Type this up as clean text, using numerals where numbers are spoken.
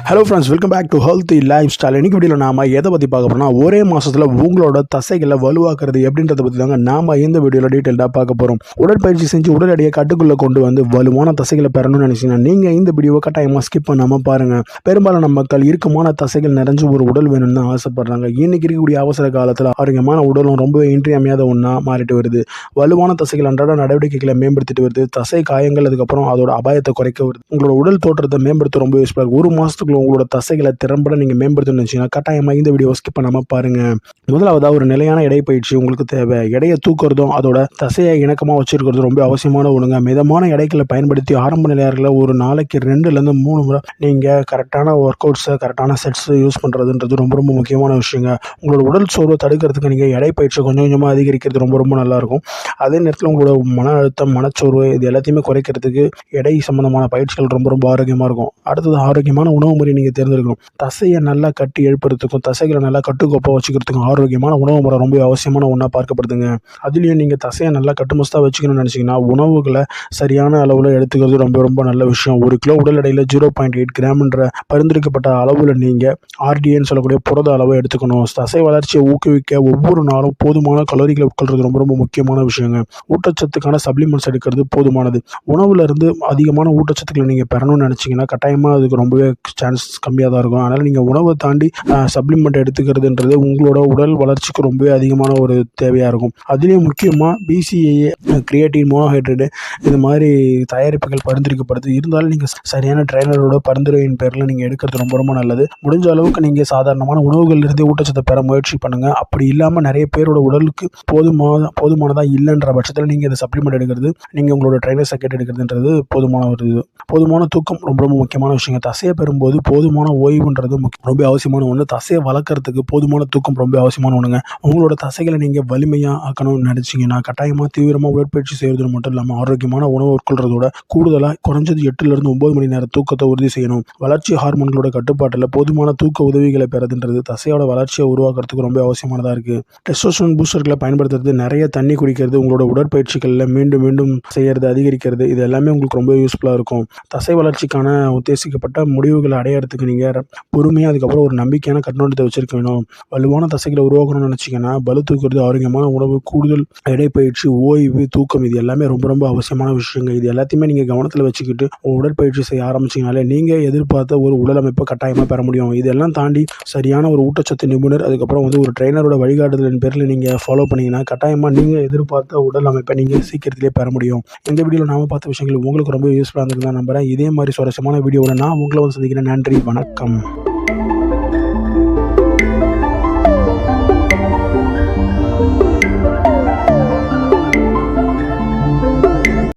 Hello friends, welcome back to healthy lifestyle. இன்னைக்கு வீடியோவில் நாம எதை பற்றி பார்க்க போகிறோம்னா, ஒரே மாதத்தில் உங்களோட தசைகளை வலுவாக்குறது எப்படின்றத பற்றி தாங்க நாம இந்த வீடியோவில் டீட்டெயிலாக பார்க்க போகிறோம். உடற்பயிற்சி செஞ்சு உடல் எடையை கட்டுக்குள்ளே கொண்டு வந்து வலுவான தசைகளை பெறணும்னு நினச்சிங்கன்னா நீங்கள் இந்த வீடியோவை கட்டாயமாக ஸ்கிப் பண்ணாமல் பாருங்கள். பெரும்பாலான மக்கள் இறுக்கமான தசைகள் நிறைஞ்சு ஒரு உடல் வேணும்னு ஆசைப்படுறாங்க. இன்னைக்கு இருக்கக்கூடிய அவசர காலத்தில் ஆரோக்கியமான உடலும் ரொம்ப இன்றியமையாத ஒன்றா மாறிட்டு வருது. வலுவான தசைகள் அன்றாட நடவடிக்கைகளை மேம்படுத்திட்டு வருது. தசை காயங்கள் அதுக்கப்புறம் அதோட அபாயத்தை குறைக்க வருது. உங்களோட உடல் தோற்றத்தை மேம்படுத்த ரொம்ப யூஸ்ஃபுல்லாக இருக்கும். ஒரு மாதத்துக்குள்ள உங்களோட தசைகளை திறம்பட நீங்கள் மேம்படுத்தணும்னு நினச்சிங்கன்னா கட்டாயமாக இந்த வீடியோ ஸ்கிப் பண்ணாமல் பாருங்கள். முதலாவதாக ஒரு நிலையான எடைப்பயிற்சி உங்களுக்கு தேவை. எடையை தூக்குறதும் அதோட தசையை இணக்கமாக வச்சிருக்கிறதும் ரொம்ப அவசியமான ஒன்றுங்க. மிதமான எடைகளை பயன்படுத்தி ஆரம்ப நிலையாளர்களை ஒரு நாளைக்கு 2லேருந்து 3 முறை நீங்கள் கரெக்டான ஒர்க் அவுட்ஸை கரெக்டான செட்ஸை யூஸ் பண்ணுறதுன்றது ரொம்ப ரொம்ப முக்கியமான விஷயங்க. உங்களோட உடல் சோர்வை தடுக்கிறதுக்கு நீங்கள் எடைப்பயிற்சி கொஞ்சம் கொஞ்சமாக அதிகரிக்கிறது ரொம்ப ரொம்ப நல்லாயிருக்கும். அதே நேரத்தில் உங்களோட மன அழுத்தம், மனச்சோர்வு இது எல்லாத்தையுமே குறைக்கிறதுக்கு எடை சம்மந்தமான பயிற்சிகள் ரொம்ப ரொம்ப ஆரோக்கியமாக இருக்கும். அடுத்தது ஆரோக்கியமான உணவு முறை நீங்கள் தேர்ந்தெடுக்கணும். தசையை நல்லா கட்டி எழுப்புறதுக்கும் தசைகளை நல்லா கட்டுக்கோப்பாக வச்சுக்கிறதுக்கும் ஆரோக்கியமான உணவு முறை ரொம்ப அவசியமான ஒன்றா பார்க்கப்படுதுங்க. அதுலேயும் நீங்கள் தசையை நல்லா கட்டுமஸ்தாக வச்சுக்கணும்னு நினச்சிங்கன்னா உணவுகளை சரியான அளவில் எடுத்துக்கிறது ரொம்ப ரொம்ப நல்ல விஷயம். 1 கிலோ உடல் எடையில் 0.8 கிராம்ன்ற பரிந்துரைக்கப்பட்ட அளவில் நீங்கள் ஆர்டிஏன்னு சொல்லக்கூடிய புரத அளவை எடுத்துக்கணும். தசை வளர்ச்சியை ஊக்குவிக்க ஒவ்வொரு நாளும் போதுமான கலோரிகளை உட்கொள்றது ரொம்ப ரொம்ப முக்கியமான விஷயங்க. ஊட்டச்சத்துக்கான சப்ளிமெண்ட்ஸ் எடுக்கிறது போதுமானது. உணவுல இருந்து அதிகமான ஊட்டச்சத்துக்களை நீங்கள் பெறணும்னு நினச்சிங்கன்னா கட்டாயமாக அதுக்கு ரொம்பவே சான்ஸ் கம்மியாக தான் இருக்கும். அதனால் நீங்கள் உணவை தாண்டி சப்ளிமெண்ட் எடுத்துக்கிறதுன்றது உங்களோட உடல் வளர்ச்சிக்கு ரொம்பவே அதிகமான ஒரு தேவையாக இருக்கும். அதுலேயும் முக்கியமாக பிசிஏஏ, கிரியேட்டின், மோனோஹைட்ரேட்டு இது மாதிரி தயாரிப்புகள் பரிந்துரைக்கப்படுது. இருந்தாலும் நீங்கள் சரியான ட்ரைனரோட பரிந்துரையின் பேரில் நீங்கள் எடுக்கிறது ரொம்ப ரொம்ப நல்லது. முடிஞ்ச அளவுக்கு நீங்கள் சாதாரணமான உணவுகளிலிருந்தே ஊட்டச்சத்தை பெற முயற்சி பண்ணுங்கள். அப்படி இல்லாமல் நிறைய பேரோட உடலுக்கு போதுமானதாக இல்லைன்ற பட்சத்தில் நீங்கள் இந்த சப்ளிமெண்ட் எடுக்கிறது, நீங்கள் உங்களோட ட்ரைனர் சர்டிஃபிகேட் எடுக்கிறதுன்றது போதுமான தூக்கம் ரொம்ப ரொம்ப முக்கியமான விஷயங்க. தசையை பெறும்போது போதுமான ஓய்வுன்றது ரொம்ப அவசியமான ஒன்று. தசையை வளர்க்குறதுக்கு போதுமான தூக்கம் ரொம்ப அவசியமான ஒன்றுங்க. உங்களோட தசைகளை நீங்கள் வலிமையாக ஆக்கணும்னு நினச்சிங்கன்னா கட்டாயமாக தீவிரமாக உடற்பயிற்சி செய்வது மட்டும் இல்லாமல் ஆரோக்கியமான உணவு உட்கொள்றதோட கூடுதலாக குறைஞ்சது 8லேருந்து 9 மணி நேரம் தூக்கத்தை உறுதி செய்யணும். வளர்ச்சி ஹார்மோன்களோட கட்டுப்பாட்டில் போதுமான தூக்க உதவிகளை பெறதுன்றது தசையோட வளர்ச்சியை உருவாக்குறதுக்கு ரொம்ப அவசியமானதாக இருக்குது. டெஸ்டோஸ்டெரான் பூஸ்டர்களை பயன்படுத்துறது, நிறைய தண்ணி குடிக்கிறது, உங்களோட உடற்பயிற்சிகளில் மீண்டும் மீண்டும் செய்கிறது அதிகரிக்கிறது, இது எல்லாமே உங்களுக்கு ரொம்ப யூஸ்ஃபுல்லாக இருக்கும். தசை வளர்ச்சிக்கான உத்தேசிக்கப்பட்ட முடிவுகளை அடையிறதுக்கு நீங்கள் பொறுமையாக அதுக்கப்புறம் ஒரு நம்பிக்கையான கண்ணோட்டத்தை வச்சிருக்க வேணும். வலுவான தசைகளை உருவாக்கணும்னு நினச்சிங்கன்னா பலு தூக்குறது, ஆரோக்கியமான உணவு, கூடுதல் எடைப்பயிற்சி, ஓய்வு, தூக்கம் இது எல்லாமே ரொம்ப ரொம்ப அவசியமான விஷயங்க. இது எல்லாத்தையுமே நீங்கள் கவனத்தில் வச்சுக்கிட்டு உடற்பயிற்சி செய்ய ஆரம்பிச்சிங்கனாலே நீங்கள் எதிர்பார்த்த ஒரு உடல் அமைப்பை கட்டாயமாக பெற முடியும். இதெல்லாம் தாண்டி சரியான ஒரு ஊட்டச்சத்து நிபுணர் அதுக்கப்புறம் ஒரு ட்ரைனரோட வழிகாட்டுதலின் பேரில் நீங்கள் ஃபாலோ பண்ணிங்கன்னா கட்டாயமாக நீங்கள் எதிர்பார்த்த உடல் அமைப்பை நீங்கள் சீக்கிரத்திலே பெற முடியும். இந்த வீடியோவில் நாம பார்த்த விஷயங்கள் உங்களுக்கு ரொம்ப யூஸ்ஃபுல்லாக இருந்திருந்தா நம்புறேன். இதே மாதிரி சுவாரஸ்யமான வீடியோவில் நான் உங்களை சந்திக்கிறேன். நன்றி, வணக்கம்.